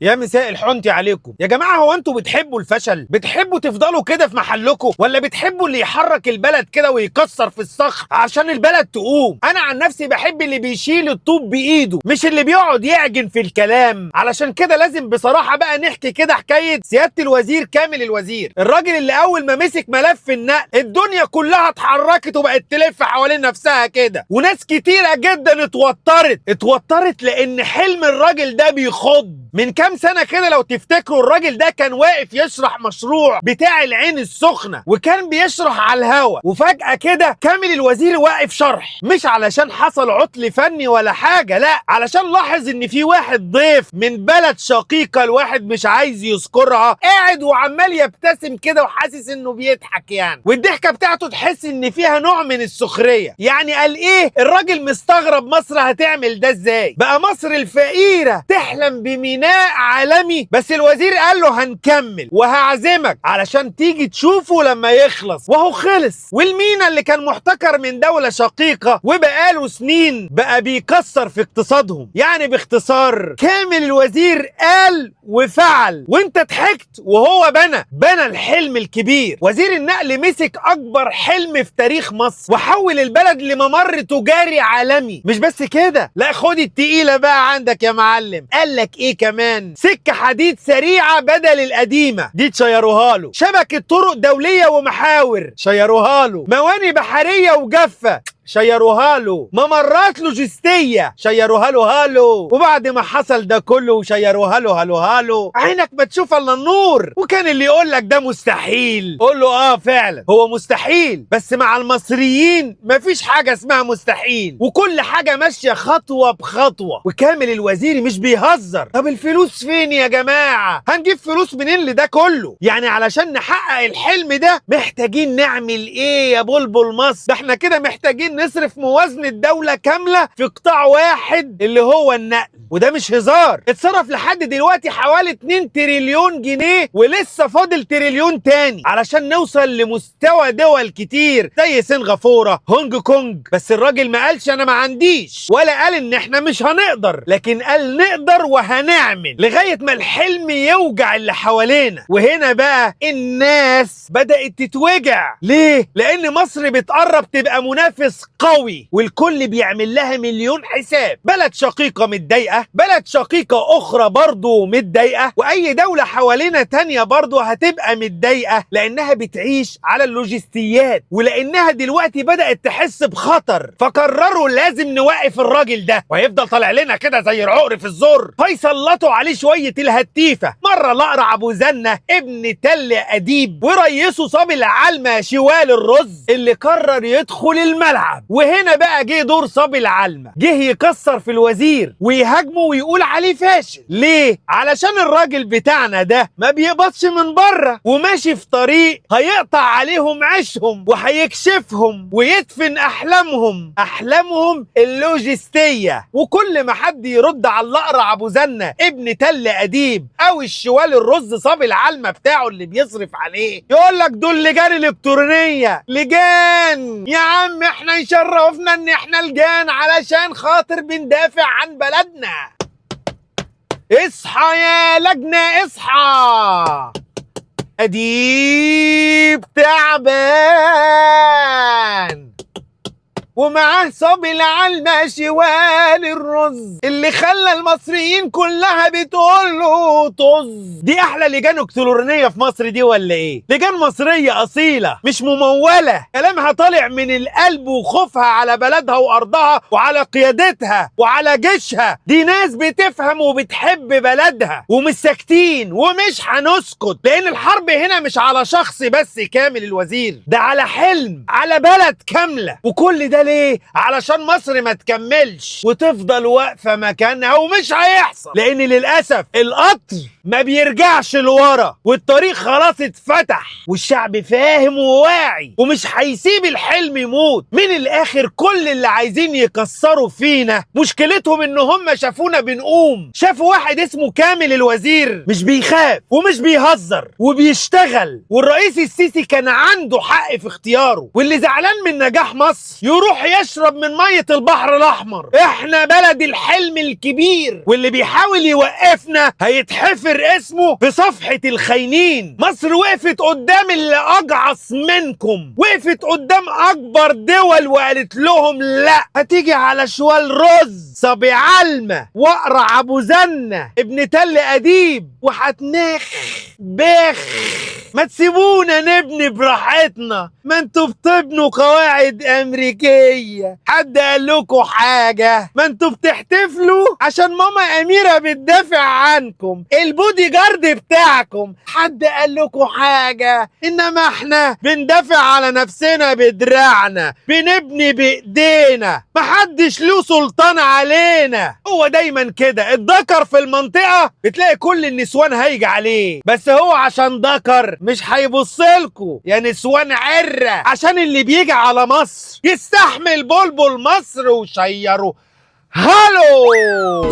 يا مساء الحنتي عليكم يا جماعه. هو انتوا بتحبوا الفشل؟ بتحبوا تفضلوا كده في محلكم، ولا بتحبوا اللي يحرك البلد كده ويكسر في الصخر عشان البلد تقوم؟ انا عن نفسي بحب اللي بيشيل الطوب بايده، مش اللي بيقعد يعجن في الكلام. علشان كده لازم بصراحه بقى نحكي كده حكايه سياده الوزير كامل الوزير، الراجل اللي اول ما مسك ملف النقل الدنيا كلها اتحركت وبقت تلف حوالين نفسها كده، وناس كتيره جدا اتوترت لان حلم الراجل ده بيخض. من كام سنة كده لو تفتكروا الراجل ده كان واقف يشرح مشروع بتاع العين السخنة، وكان بيشرح على الهوا، وفجأة كده كامل الوزير واقف شرح، مش علشان حصل عطل فني ولا حاجة، لا، علشان لاحظ ان في واحد ضيف من بلد شقيقة الواحد مش عايز يذكرها قاعد وعمال يبتسم كده وحاسس انه بيضحك يعني، والضحكة بتاعته تحس ان فيها نوع من السخرية. يعني قال ايه الراجل مستغرب مصر هتعمل ده ازاي؟ بقى مصر الفقيرة تحلم بميناء عالمي، بس الوزير قال له هنكمل وهعزمك علشان تيجي تشوفه لما يخلص، وهو خلص. والمينا اللي كان محتكر من دولة شقيقة وبقاله سنين بقى بيكسر في اقتصادهم. يعني باختصار كامل الوزير قال وفعل، وانت ضحكت وهو بنى الحلم الكبير. وزير النقل مسك اكبر حلم في تاريخ مصر وحول البلد لممر تجاري عالمي. مش بس كده، لا، خد التقيلة بقى عندك يا معلم. قال لك ايه كمان؟ سكة حديد سريعة بدل القديمة دي تشيروها له، شبكة طرق دولية ومحاور شيروها له، مواني بحرية وجافة شيروها له، ممرات لوجستية شيروها له هالو. وبعد ما حصل ده كله شيروها له هالو عينك ما تشوف الا النور. وكان اللي يقول لك ده مستحيل قول له فعلا هو مستحيل، بس مع المصريين مفيش حاجة اسمها مستحيل، وكل حاجة ماشية خطوة بخطوة. وكامل الوزير مش بيهزر. طب الفلوس فين يا جماعة؟ هنجيب فلوس منين لده كله؟ يعني علشان نحقق الحلم ده محتاجين نعمل ايه يا بلبل مصر؟ ده احنا كده محتاجين نصرف موازنة الدولة كاملة في قطاع واحد اللي هو النقل، وده مش هزار. اتصرف لحد دلوقتي حوالي 2 تريليون جنيه، ولسه فاضل تريليون تاني علشان نوصل لمستوى دول كتير زي سنغافورة، هونج كونج. بس الراجل ما قالش انا ما عنديش، ولا قال ان احنا مش هنقدر، لكن قال نقدر وهنعمل لغاية ما الحلم يوجع اللي حوالينا. وهنا بقى الناس بدأت تتوجع. ليه؟ لان مصر بتقرب تبقى منافس قوي، والكل بيعمل لها مليون حساب. بلد شقيقة متضايقة، بلد شقيقة أخرى برضو متضايقة، وأي دولة حوالينا تانية برضو هتبقى متضايقة لأنها بتعيش على اللوجستيات، ولأنها دلوقتي بدأت تحس بخطر. فقرروا لازم نوقف الراجل ده، وهيفضل طالع لنا كده زي العقر في الزور. فيسلطوا عليه شوية الهتيفة، مرة الأقرع أبو زنة ابن تل أديب، وريسه صبي العلمة شوال الرز اللي قرر يدخل الملعب. وهنا بقى جه دور صبي العلمة، جه يكسر في الوزير ويهاجمه ويقول عليه فاشل. ليه؟ علشان الراجل بتاعنا ده ما بيقبضش من بره، وماشي في طريق هيقطع عليهم عيشهم وهيكشفهم ويدفن احلامهم اللوجستية. وكل ما حد يرد على الاقرع ابو زنة ابن تل اديب او الشوال الرز صبي العلمة بتاعه اللي بيصرف عليه، يقول لك دول لجان الكترونية. لجان يا عم، احنا يشرفنا ان احنا لجان علشان خاطر بندافع عن بلدنا. اصحى يا لجنة اصحى، اديب تعبان ومعاه صبي العلمة شوال الرز اللي خلى المصريين كلها بتقول له طز. دي احلى لجان الكترونية في مصر دي ولا ايه؟ لجان مصرية اصيلة مش ممولة، كلامها طالع من القلب وخوفها على بلدها وارضها وعلى قيادتها وعلى جيشها. دي ناس بتفهم وبتحب بلدها، ومش ساكتين ومش هنسكت، لان الحرب هنا مش على شخص بس كامل الوزير، ده على حلم، على بلد كاملة. وكل ده ليه؟ علشان مصر ما تكملش وتفضل واقفة مكانها، ومش هيحصل، لان للأسف القطر ما بيرجعش لورا، والطريق خلاص اتفتح، والشعب فاهم وواعي ومش هيسيب الحلم يموت. من الاخر كل اللي عايزين يكسروا فينا مشكلتهم ان هم شافونا بنقوم، شافوا واحد اسمه كامل الوزير مش بيخاف ومش بيهزر وبيشتغل. والرئيس السيسي كان عنده حق في اختياره، واللي زعلان من نجاح مصر يروح يروح يشرب من مية البحر الأحمر. احنا بلد الحلم الكبير، واللي بيحاول يوقفنا هيتحفر اسمه في صفحة الخاينين. مصر وقفت قدام اللي أجعص منكم، وقفت قدام أكبر دول وقالت لهم لا. هتيجي على شوال رز صبي علمة وقرع أبو زنة ابن تل أديب وحتنخ بخ. ما تسيبونا نبني براحتنا، ما انتوا بتبنوا قواعد امريكيه. حد قال لكم حاجه؟ ما انتوا بتحتفلوا عشان ماما اميره بتدافع عنكم، البودي جارد بتاعكم. حد قال لكم حاجه؟ انما احنا بندافع على نفسنا بدراعنا، بنبني بايدينا، محدش له سلطان علينا. هو دايما كده، الذكر في المنطقه بتلاقي كل النسوان هايجه عليه، بس هو عشان ذكر مش هيبصلكوا يا نسوان عره. عشان اللي بيجي على مصر يستحمل بلبل مصر وشيره. هالو